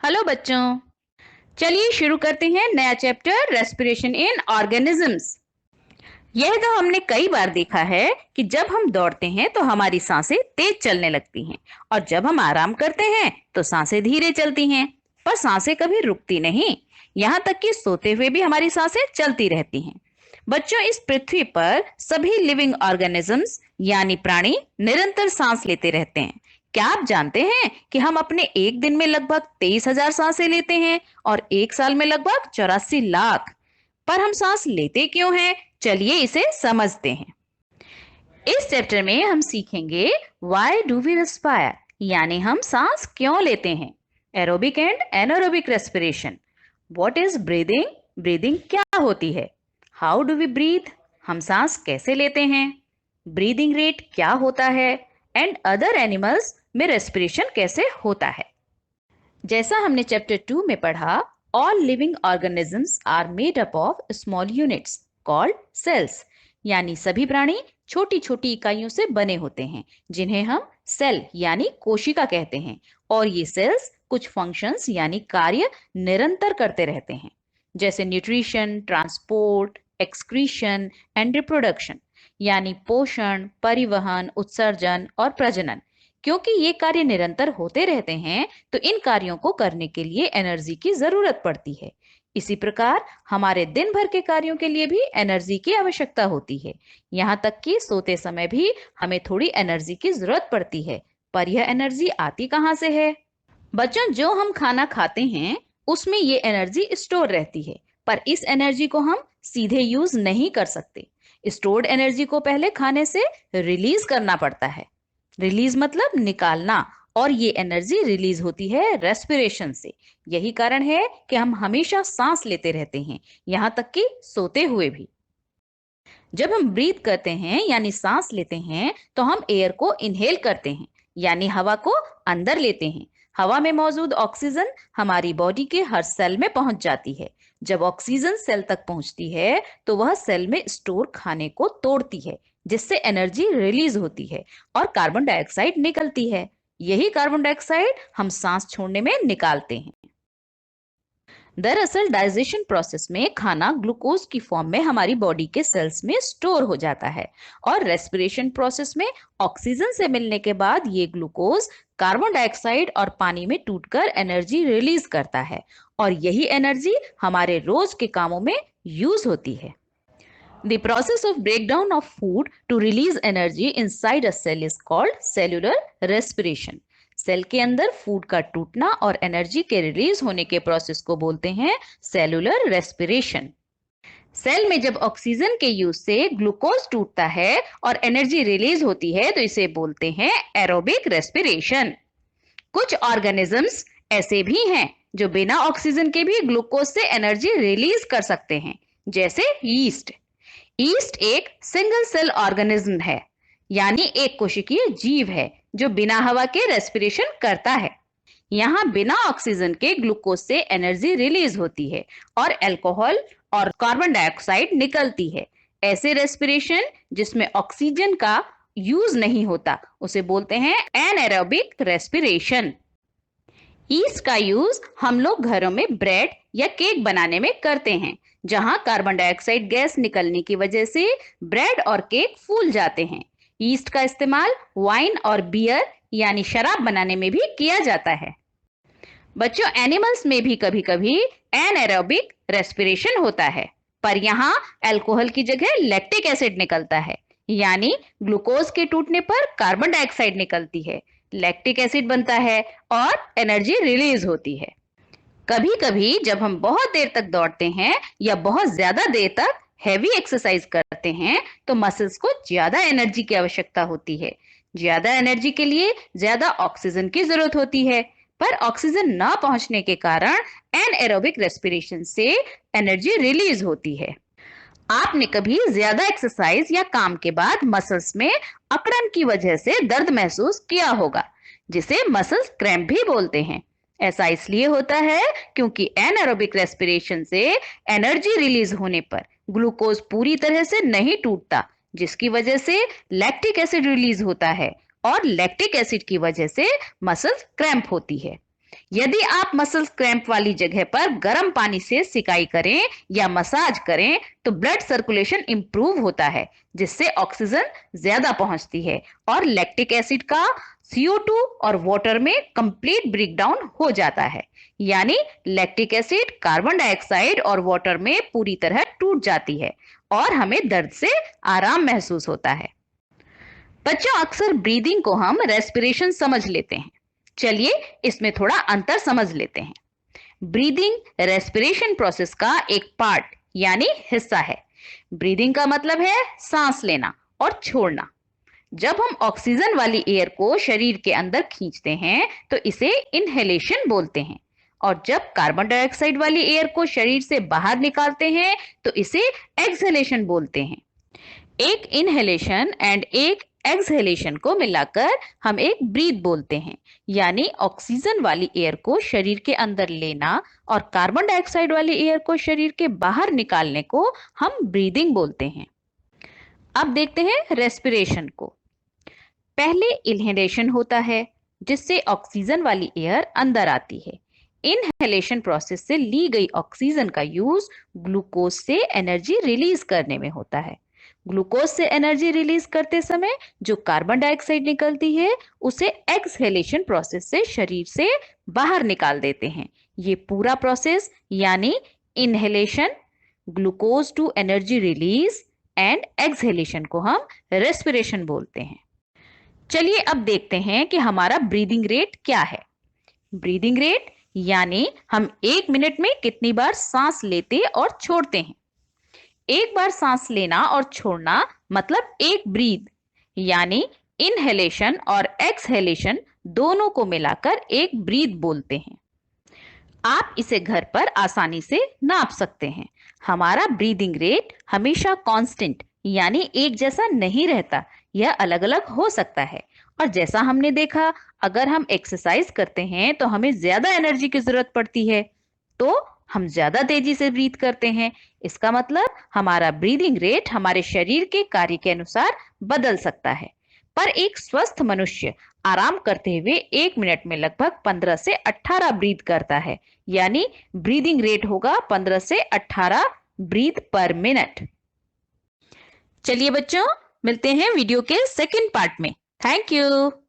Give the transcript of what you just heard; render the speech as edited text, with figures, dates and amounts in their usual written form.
Hello बच्चों। चलिए शुरू करते हैं नया चैप्टर रेस्पिरेशन इन ऑर्गेनिजम्स। यह तो हमने कई बार देखा है कि जब हम दौड़ते हैं तो हमारी सांसें तेज चलने लगती हैं और जब हम आराम करते हैं तो सांसें धीरे चलती हैं। पर सांसें कभी रुकती नहीं, यहाँ तक कि सोते हुए भी हमारी सांसें चलती रहती हैं। बच्चों, इस पृथ्वी पर सभी लिविंग ऑर्गेनिजम्स यानी प्राणी निरंतर सांस लेते रहते हैं। क्या आप जानते हैं कि हम अपने एक दिन में लगभग 23,000 सांसें लेते हैं और एक साल में लगभग 84 लाख। पर हम सांस लेते क्यों हैं? चलिए इसे समझते हैं। इस चैप्टर में हम सीखेंगे व्हाई डू वी रेस्पायर, यानी हम सांस क्यों लेते हैं। Aerobic and anaerobic respiration. What is breathing, breathing क्या होती है। हाउ डू वी ब्रीथ, हम सांस कैसे लेते हैं। ब्रीदिंग रेट क्या होता है एंड अदर एनिमल्स में रेस्पिरेशन कैसे होता है। जैसा हमने चैप्टर 2 में पढ़ा, all living organisms are made up of small units called cells, यानी सभी प्राणी छोटी छोटी इकाइयों से बने होते हैं जिन्हें हम सेल यानी कोशिका कहते हैं। और ये सेल्स कुछ फंक्शंस यानी कार्य निरंतर करते रहते हैं, जैसे nutrition, transport, excretion and reproduction, यानी पोषण, परिवहन, उत्सर्जन और प्रजनन। क्योंकि ये कार्य निरंतर होते रहते हैं तो इन कार्यों को करने के लिए एनर्जी की जरूरत पड़ती है। इसी प्रकार हमारे दिन भर के कार्यों के लिए भी एनर्जी की आवश्यकता होती है। यहाँ तक कि सोते समय भी हमें थोड़ी एनर्जी की जरूरत पड़ती है। पर यह एनर्जी आती कहाँ से है? बच्चों, जो हम खाना खाते हैं उसमें ये एनर्जी स्टोर रहती है, पर इस एनर्जी को हम सीधे यूज नहीं कर सकते। स्टोर्ड एनर्जी को पहले खाने से रिलीज करना पड़ता है। रिलीज मतलब निकालना, और ये एनर्जी रिलीज होती है रेस्पिरेशन से। यही कारण है कि हम हमेशा सांस लेते रहते हैं, यहाँ तक कि सोते हुए भी। जब हम ब्रीथ करते हैं यानी सांस लेते हैं तो हम एयर को इनहेल करते हैं यानी हवा को अंदर लेते हैं। हवा में मौजूद ऑक्सीजन हमारी बॉडी के हर सेल में पहुंच जाती है। जब ऑक्सीजन सेल तक पहुंचती है तो वह सेल में स्टोर खाने को तोड़ती है, जिससे एनर्जी रिलीज होती है और कार्बन डाइऑक्साइड निकलती है। यही कार्बन डाइऑक्साइड हम सांस छोड़ने में निकालते हैं। दरअसल डाइजेशन प्रोसेस में खाना ग्लूकोज की फॉर्म में हमारी बॉडी के सेल्स में स्टोर हो जाता है, और रेस्पिरेशन प्रोसेस में ऑक्सीजन से मिलने के बाद ये ग्लूकोज कार्बन डाइऑक्साइड और पानी में टूटकर एनर्जी रिलीज करता है, और यही एनर्जी हमारे रोज के कामों में यूज होती है। The process of breakdown of food to release energy inside a cell is called cellular respiration. Cell के अंदर फूड का टूटना और एनर्जी के रिलीज होने के प्रोसेस को बोलते हैं सेलुलर रेस्पिरेशन। सेल में जब ऑक्सीजन के यूज से ग्लूकोज टूटता है और एनर्जी रिलीज होती है तो इसे बोलते हैं एरोबिक रेस्पिरेशन। कुछ ऑर्गेनिजम्स ऐसे भी हैं जो बिना ऑक्सीजन के भी ग्लूकोज से एनर्जी रिलीज कर सकते हैं, जैसे यीस्ट। ईस्ट एक सिंगल सेल ऑर्गेनिज्म है, यानी एक कोशिकीय जीव है जो बिना हवा के रेस्पिरेशन करता है। यहाँ बिना ऑक्सीजन के ग्लूकोज से एनर्जी रिलीज होती है और अल्कोहल और कार्बन डाइऑक्साइड निकलती है। ऐसे रेस्पिरेशन जिसमें ऑक्सीजन का यूज नहीं होता उसे बोलते हैं एनएरोबिक रेस्पिरेशन। ईस्ट का यूज हम लोग घरों में ब्रेड या केक बनाने में करते हैं, जहां कार्बन डाइऑक्साइड गैस निकलने की वजह से ब्रेड और केक फूल जाते हैं। ईस्ट का इस्तेमाल वाइन और बियर यानी शराब बनाने में भी किया जाता है। बच्चों, एनिमल्स में भी कभी कभी एनएरोबिक रेस्पिरेशन होता है, पर यहाँ अल्कोहल की जगह लैक्टिक एसिड निकलता है, यानी ग्लूकोज के टूटने पर कार्बन डाइऑक्साइड निकलती है, लैक्टिक एसिड बनता है और एनर्जी रिलीज होती है। कभी कभी जब हम बहुत देर तक दौड़ते हैं या बहुत ज्यादा देर तक हैवी एक्सरसाइज करते हैं तो मसल्स को ज्यादा एनर्जी की आवश्यकता होती है। ज्यादा एनर्जी के लिए ज्यादा ऑक्सीजन की जरूरत होती है, पर ऑक्सीजन न पहुंचने के कारण एनएरोबिक रेस्पिरेशन से एनर्जी रिलीज होती है। आपने कभी ज्यादा एक्सरसाइज या काम के बाद मसल्स में अकड़न की वजह से दर्द महसूस किया होगा, जिसे मसल्स क्रैम्प भी बोलते हैं। ऐसा इसलिए होता है क्योंकि एनारोबिक रेस्पिरेशन से एनर्जी रिलीज होने पर ग्लूकोज पूरी तरह से नहीं टूटता, जिसकी वजह से लैक्टिक एसिड रिलीज होता है, और लैक्टिक एसिड की वजह से मसल्स क्रैम्प होती है। यदि आप मसल क्रैम्प वाली जगह पर गर्म पानी से सिकाई करें या मसाज करें तो ब्लड सर्कुलेशन इंप्रूव होता है, जिससे ऑक्सीजन ज्यादा पहुंचती है और लैक्टिक एसिड का CO2 और वाटर में कंप्लीट ब्रेकडाउन हो जाता है। यानी लैक्टिक एसिड कार्बन डाइऑक्साइड और वाटर में पूरी तरह टूट जाती है और हमें दर्द से आराम महसूस होता है। बच्चों, अक्सर ब्रीदिंग को हम रेस्पिरेशन समझ लेते हैं। चलिए इसमें थोड़ा अंतर समझ लेते हैं। ब्रीदिंग रेस्पिरेशन प्रोसेस का एक पार्ट यानी हिस्सा है। ब्रीदिंग का मतलब है सांस लेना और छोड़ना। जब हम ऑक्सीजन वाली एयर को शरीर के अंदर खींचते हैं तो इसे इनहेलेशन बोलते हैं, और जब कार्बन डाइऑक्साइड वाली एयर को शरीर से बाहर निकालते हैं तो इसे एक्सहेलेशन बोलते हैं। एक इनहेलेशन एंड एक एक्सहेलेशन को मिलाकर हम एक ब्रीथ बोलते हैं, यानी ऑक्सीजन वाली एयर को शरीर के अंदर लेना और कार्बन डाइऑक्साइड वाली एयर को शरीर के बाहर निकालने को हम ब्रीदिंग बोलते हैं। अब देखते हैं रेस्पिरेशन को। पहले इनहेलेशन होता है, जिससे ऑक्सीजन वाली एयर अंदर आती है। इनहेलेशन प्रोसेस से ली गई ऑक्सीजन का यूज ग्लूकोज से एनर्जी रिलीज करने में होता है। ग्लूकोज से एनर्जी रिलीज करते समय जो कार्बन डाइऑक्साइड निकलती है उसे एक्सहेलेशन प्रोसेस से शरीर से बाहर निकाल देते हैं। ये पूरा प्रोसेस यानी inhalation, glucose to energy release and exhalation को हम रेस्पिरेशन बोलते हैं। चलिए अब देखते हैं कि हमारा ब्रीदिंग रेट क्या है। ब्रीदिंग रेट यानी हम 1 मिनट में कितनी बार सांस लेते और छोड़ते हैं। एक बार सांस लेना और छोड़ना मतलब एक ब्रीद, यानी इनहेलेशन और एक्सहेलेशन दोनों को मिलाकर एक ब्रीद बोलते हैं। आप इसे घर पर आसानी से नाप सकते हैं। हमारा ब्रीदिंग रेट हमेशा कांस्टेंट यानी एक जैसा नहीं रहता, यह अलग अलग हो सकता है। और जैसा हमने देखा, अगर हम एक्सरसाइज करते हैं तो हमें ज्यादा एनर्जी की जरूरत पड़ती है, तो हम ज्यादा तेजी से ब्रीथ करते हैं। इसका मतलब हमारा ब्रीदिंग रेट हमारे शरीर के कार्य के अनुसार बदल सकता है। पर एक स्वस्थ मनुष्य आराम करते हुए 1 मिनट में लगभग 15 से 18 ब्रीथ करता है, यानी ब्रीदिंग रेट होगा 15 से 18 ब्रीथ पर मिनट। चलिए बच्चों, मिलते हैं वीडियो के सेकंड पार्ट में। Thank you.